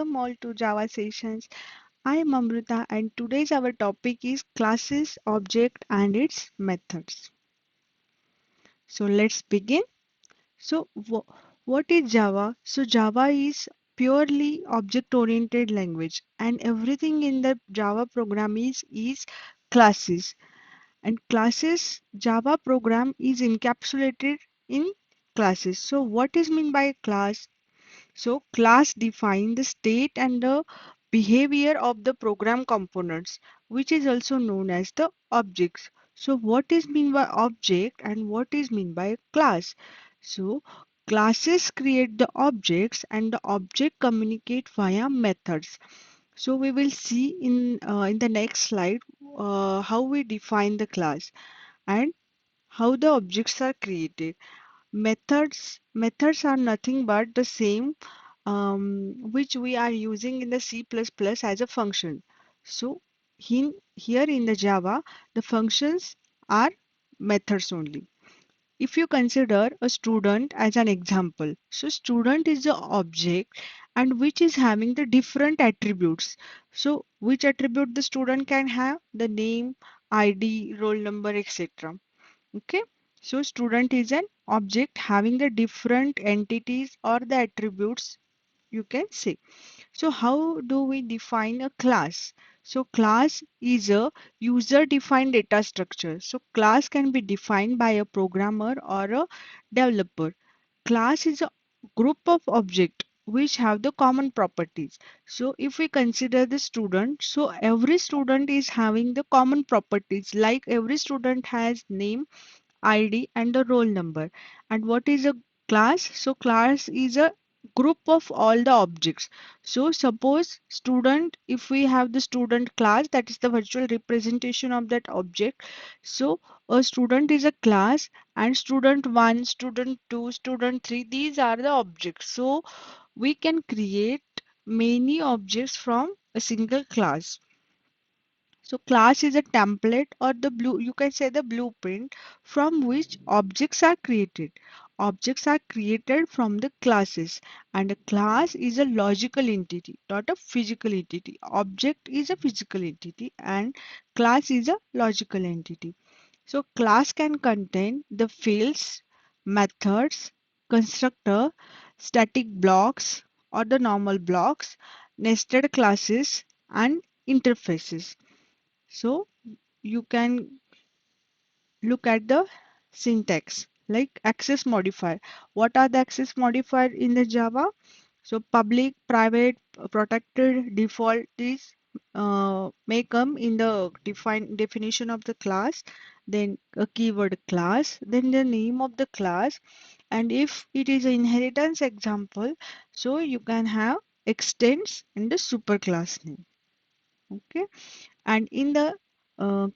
welcome all to Java Sessions. I am Amrita and today's our topic is classes, object and its methods. So let's begin. So what is Java? So Java is purely object-oriented language and everything in the Java program is classes. And classes Java program is encapsulated in classes. So what is mean by class? So class define the state and the behavior of the program components, which is also known as the objects. So what is mean by object and what is mean by class? So classes create the objects and the object communicate via methods. So we will see in the next slide how we define the class and how the objects are created. Methods are nothing but the same which we are using in the C++ as a function. So here in the Java, the functions are methods only. If you consider a student as an example, so student is the object and which is having the different attributes. So which attribute the student can have? The name, ID, roll number, etc. Okay, so student is an object having the different entities or the attributes you can say. So how do we define a class? So class is a user defined data structure. So class can be defined by a programmer or a developer. Class is a group of objects which have the common properties. So if we consider the student, so every student is having the common properties like every student has name, ID and the roll number. And what is a class? So class is a group of all the objects. So suppose student, if we have the student class, that is the virtual representation of that object. So a student is a class and student 1, student 2, student 3, these are the objects. So we can create many objects from a single class. So class is a template or the blue, you can say the blueprint from which objects are created. Objects are created from the classes and a class is a logical entity, not a physical entity. Object is a physical entity and class is a logical entity. So class can contain the fields, methods, constructor, static blocks or the normal blocks, nested classes and interfaces. So you can look at the syntax like access modifier. What are the access modifier in the Java? So public, private, protected, default, these may come in the definition of the class, then a keyword class, then the name of the class, and if it is an inheritance example, so you can have extends and the superclass name. Okay. And in the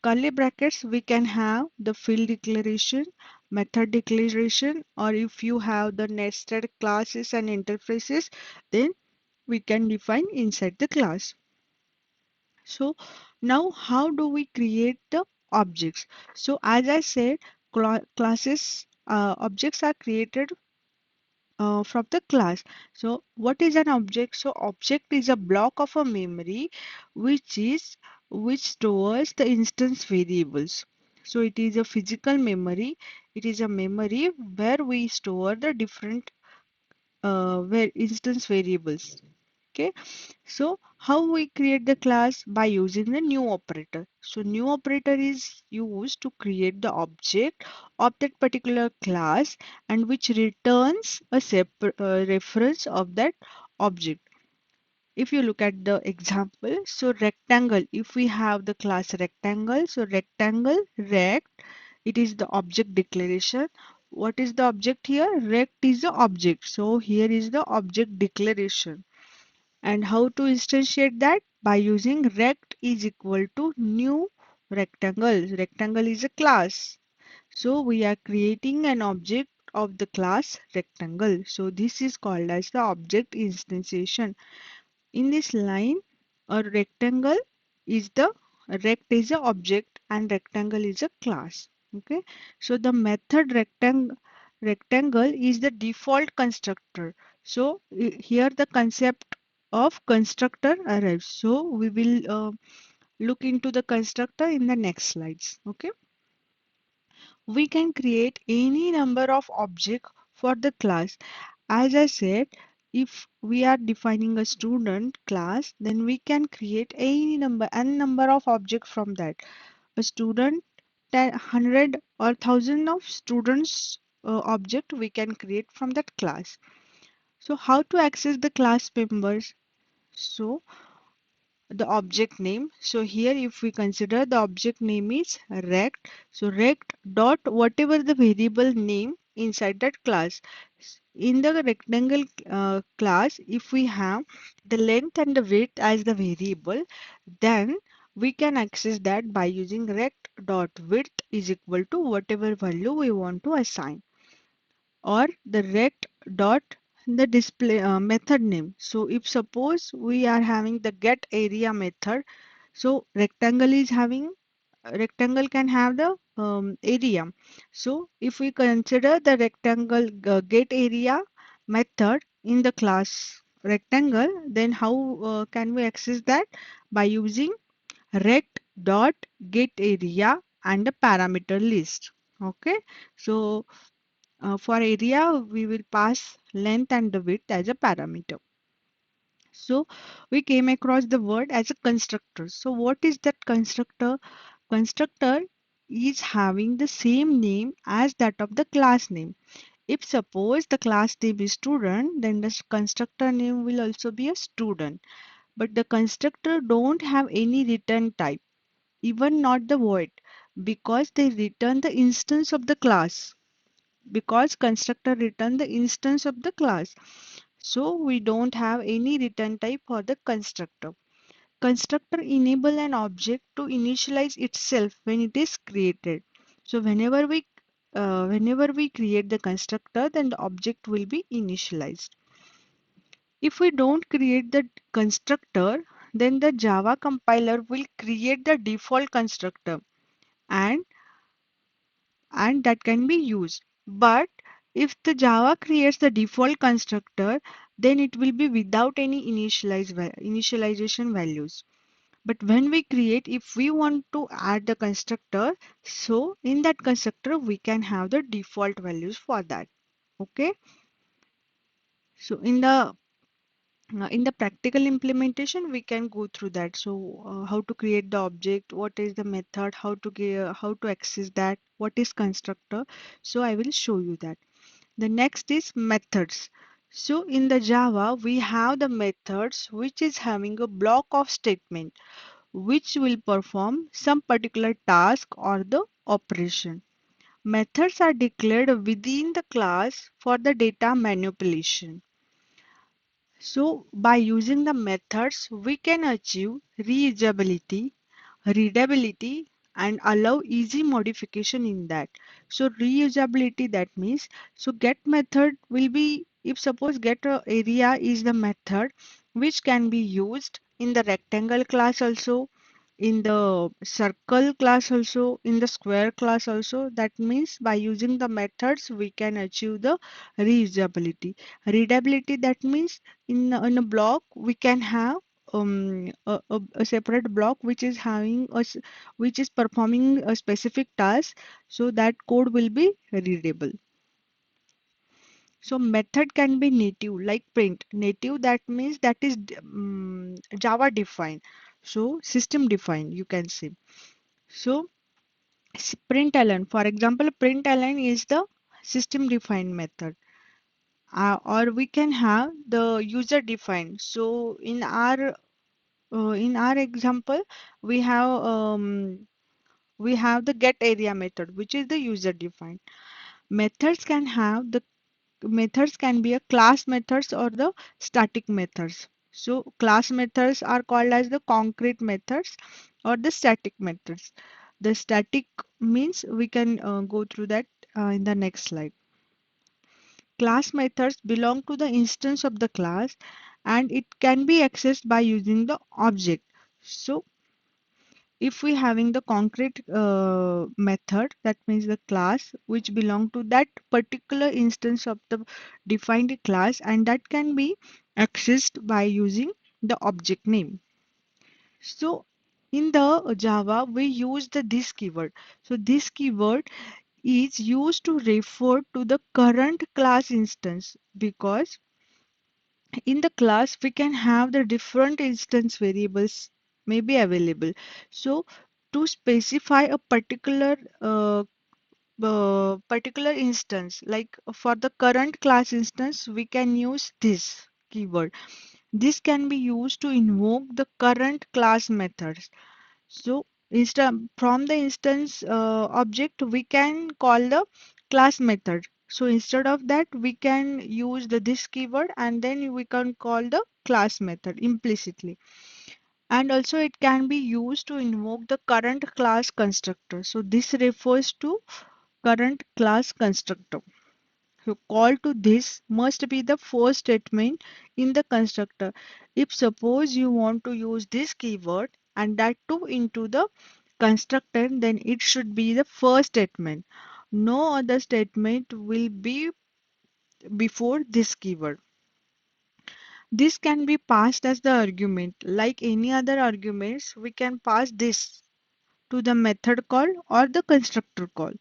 curly brackets, we can have the field declaration, method declaration, or if you have the nested classes and interfaces, then we can define inside the class. So now how do we create the objects? So as I said, classes, objects are created from the class. So what is an object? So object is a block of a memory which stores the instance variables. So it is a physical memory. It is a memory where we store the different where instance variables. Okay, so how we create the class? By using the new operator. So new operator is used to create the object of that particular class and which returns a separate reference of that object. If you look at the example, so rectangle, if we have the class rectangle, so rectangle rect, it is the object declaration. What is the object here? Rect is the object. So here is the object declaration. And how to instantiate that? By using rect is equal to new rectangle. Rectangle is a class. So we are creating an object of the class rectangle. So this is called as the object instantiation. In this line, a rectangle is the rect is a object and rectangle is a class. Okay. So the method rectangle is the default constructor. So here the concept of constructor arrives. So we will look into the constructor in the next slides. Okay. We can create any number of objects for the class. As I said, if we are defining a student class, then we can create any number, n number of objects from that. A student, 10, 100 or 1000 of students object we can create from that class. So how to access the class members? So the object name. So here if we consider the object name is rect. So rect dot whatever the variable name inside that class. In the rectangle class, if we have the length and the width as the variable, then we can access that by using rect dot width is equal to whatever value we want to assign, or the rect dot the display method name. So if suppose we are having the get area method, so rectangle can have the area. So if we consider the rectangle get area method in the class rectangle, then how can we access that? By using rect dot get area and a parameter list. Okay, so for area, we will pass length and the width as a parameter. So we came across the word as a constructor. So what is that constructor? Constructor is having the same name as that of the class name. If suppose the class name is student, then the constructor name will also be a student. But the constructor don't have any return type, even not the void, because they return the instance of the class, because constructor return the instance of the class. So we don't have any return type for the constructor. Constructor enable an object to initialize itself when it is created. So whenever we create the constructor, then the object will be initialized. If we don't create the constructor, then the Java compiler will create the default constructor, and that can be used. But if the Java creates the default constructor, then it will be without any initialization values. But when we create, if we want to add the constructor, so in that constructor we can have the default values for that. Okay. So in the practical implementation, we can go through that. So how to create the object, what is the method, how to access that, what is constructor. So I will show you that. The next is methods. So in the Java, we have the methods which is having a block of statement which will perform some particular task or the operation. Methods are declared within the class for the data manipulation. So by using the methods, we can achieve reusability, readability, and allow easy modification in that. So reusability, that means, so get method will be, if suppose get area is the method which can be used in the rectangle class also, in the circle class also, in the square class also. That means by using the methods we can achieve the reusability. Readability, that means in a block we can have a separate block which is having which is performing a specific task, so that code will be readable. So method can be native like print. Native, that means that is Java defined. So system defined, you can say. So println, for example, println is the system defined method. Or we can have the user defined. So in our example, we have the get area method, which is the user defined. Methods can have the methods can be a class methods or the static methods. So class methods are called as the concrete methods or the static methods. The static means we can go through that in the next slide. Class methods belong to the instance of the class, and it can be accessed by using the object. So if we having the concrete method, that means the class which belong to that particular instance of the defined class, and that can be accessed by using the object name. So in the Java, we use the this keyword. So this keyword is used to refer to the current class instance, because in the class we can have the different instance variables may be available. So to specify a particular instance, like for the current class instance, we can use this keyword. This can be used to invoke the current class methods. So instead from the instance object, we can call the class method. So instead of that, we can use the this keyword and then we can call the class method implicitly. And also it can be used to invoke the current class constructor. So this refers to current class constructor. So call to this must be the first statement in the constructor. If suppose you want to use this keyword and that too into the constructor, then it should be the first statement. No other statement will be before this keyword. This can be passed as the argument. Like any other arguments, we can pass this to the method call or the constructor call.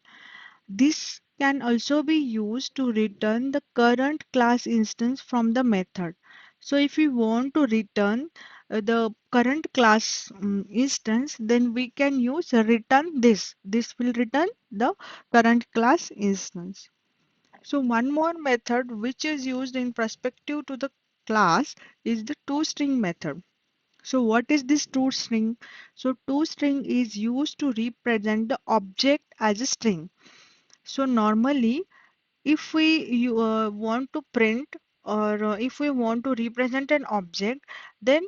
This can also be used to return the current class instance from the method. So if we want to return the current class instance, then we can use return this. This will return the current class instance. So one more method which is used in perspective to the class is the toString method. So what is this toString? So toString is used to represent the object as a string. So normally, if we want to print or if we want to represent an object, then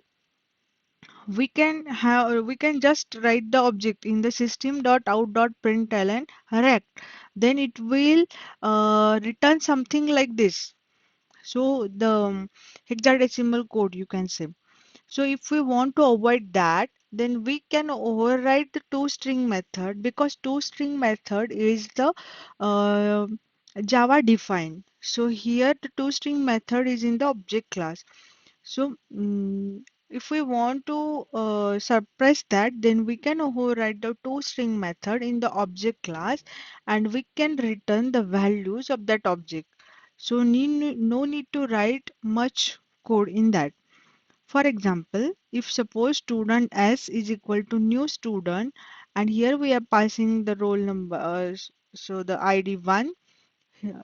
we can just write the object in the system.out.println rect. Then it will return something like this. So the hexadecimal code you can say. So if we want to avoid that, then we can override the toString method, because toString method is the uh, Java defined. So here the toString method is in the object class. So if we want to suppress that, then we can override the toString method in the object class and we can return the values of that object. So no need to write much code in that. For example, if suppose student S is equal to new student, and here we are passing the roll number, so the ID 1,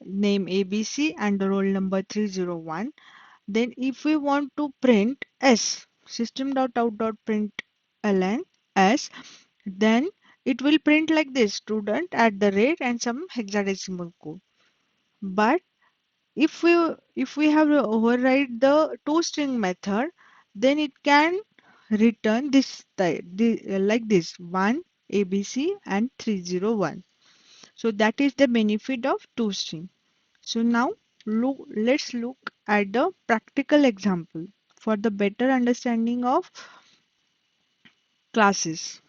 name ABC, and the roll number 301. Then if we want to print S, system.out.println S, then it will print like this, student at the rate and some hexadecimal code. But if we have to override the toString method, then it can return like this 1 ABC and 301. So that is the benefit of toString. So now let's look at the practical example for the better understanding of classes.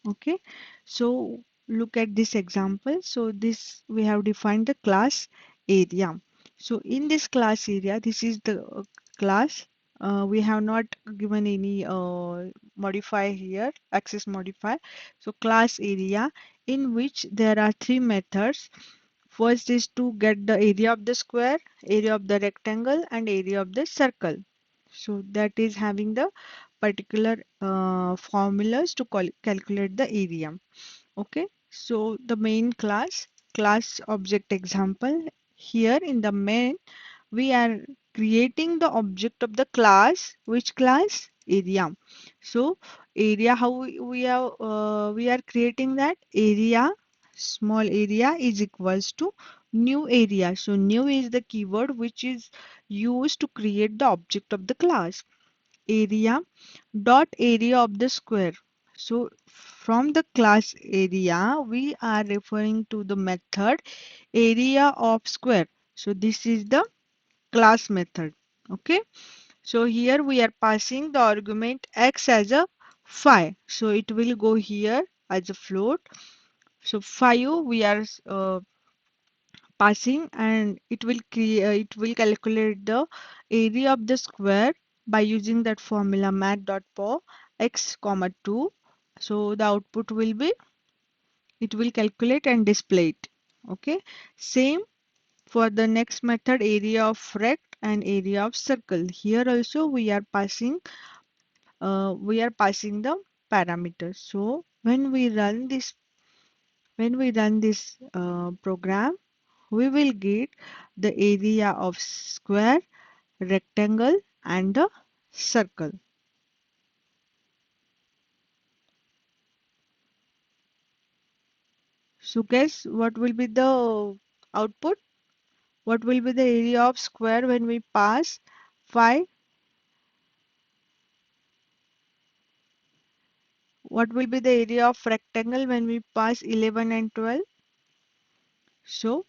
Okay, so look at this example. So this we have defined the class area. So in this class area, this is the class. We have not given any modifier here, access modifier. So class area in which there are three methods. First is to get the area of the square, area of the rectangle, and area of the circle. So that is having the particular formulas to calculate the area. Okay, so the main class object example, here in the main we are creating the object of the class. Which class? Area. So area, how we are creating that area, small area is equals to new area. So new is the keyword which is used to create the object of the class. Area dot area of the square. So from the class area, we are referring to the method area of square. So this is the class method. Okay. So here we are passing the argument x as a 5. So it will go here as a float. So 5 we are passing, and it will calculate the area of the square by using that formula math.po x comma 2. So the output will be, it will calculate and display it. Okay, same for the next method, area of rect and area of circle. Here also we are passing the parameters. So when we run this program, we will get the area of square, rectangle and the circle. So guess what will be the output? What will be the area of square when we pass 5? What will be the area of rectangle when we pass 11 and 12? So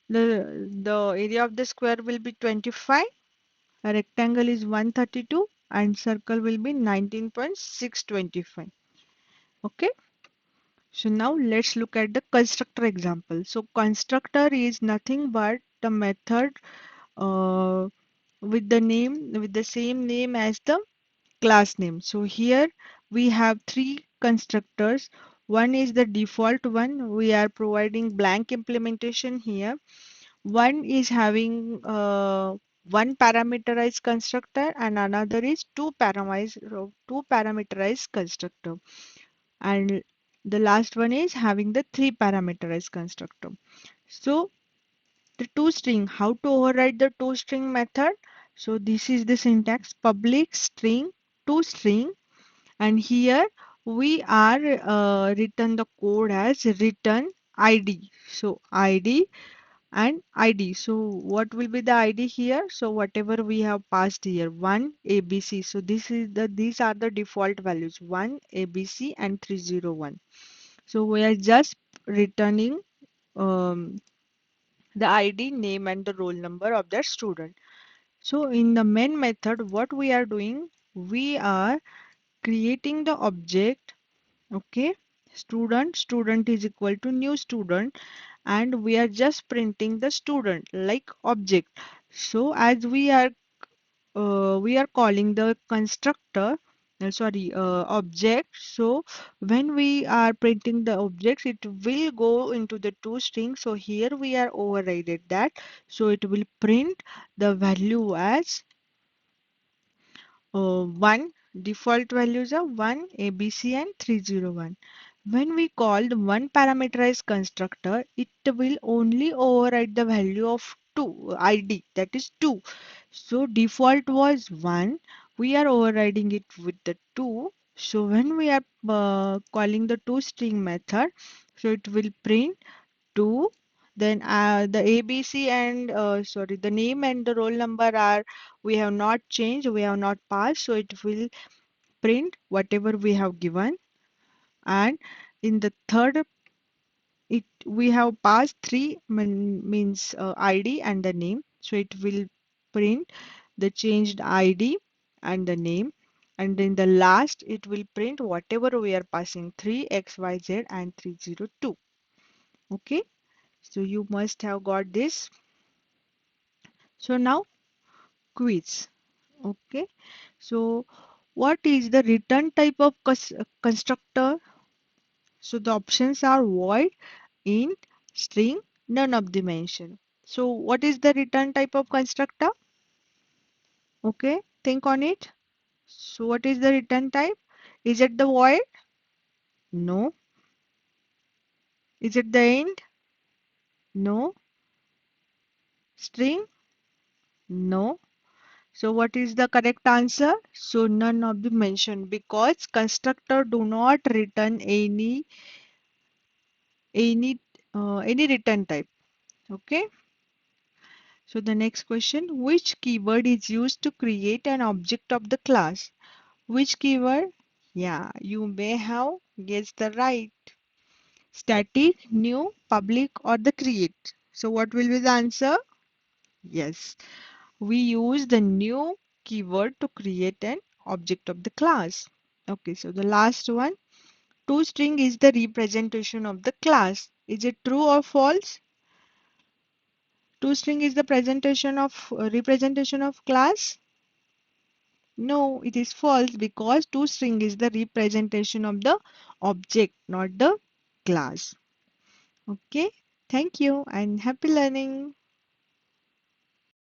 the area of the square will be 25, a rectangle is 132 and circle will be 19.625. Okay. So now let's look at the constructor example. So constructor is nothing but the method uh, with the same name as the class name. So here we have three constructors. One is the default one. We are providing blank implementation here. One is having one parameterized constructor and another is two parameterized constructor, and the last one is having the three parameterized constructor. So the toString, how to override the toString method? So this is the syntax: public string toString, and here we are written the code as return ID. So ID and ID. So what will be the ID here? So whatever we have passed here, 1 ABC. So these are the default values, 1 ABC and 301. So we are just returning um, the ID, name and the roll number of that student. So in the main method, what we are doing, we are creating the object. Okay, student is equal to new student, and we are just printing the student like object. So as we are calling the constructor, sorry, object. So when we are printing the objects, it will go into the toString. So here we are overrided that. So it will print the value as 1. Default values are 1, ABC and 301. When we call the one parameterized constructor, it will only override the value of 2 ID, that is 2. So default was 1. We are overriding it with the 2. So when we are calling the toString method, so it will print 2. Then the ABC and sorry, the name and the roll number are, we have not changed, we have not passed, so it will print whatever we have given. And in the third, it we have passed 3 means ID and the name, so it will print the changed ID and the name. And then the last, it will print whatever we are passing, 3 XYZ and 302. Okay, so you must have got this. So now quiz. Okay, so what is the return type of constructor? So the options are void, int, string, none of the mention. So what is the return type of constructor? Okay, think on it. So what is the return type? Is it the void? No. Is it the int? No. String? No. So what is the correct answer? So none of the mention, because constructor do not return any return type. Okay. So the next question, which keyword is used to create an object of the class? Which keyword? Yeah, you may have guessed the right. Static, new, public or the create. So what will be the answer? Yes, we use the new keyword to create an object of the class. Okay, so the last one, toString is the representation of the class. Is it true or false? toString is the presentation of representation of class? No, it is false because toString is the representation of the object, not the class. Okay, thank you and happy learning.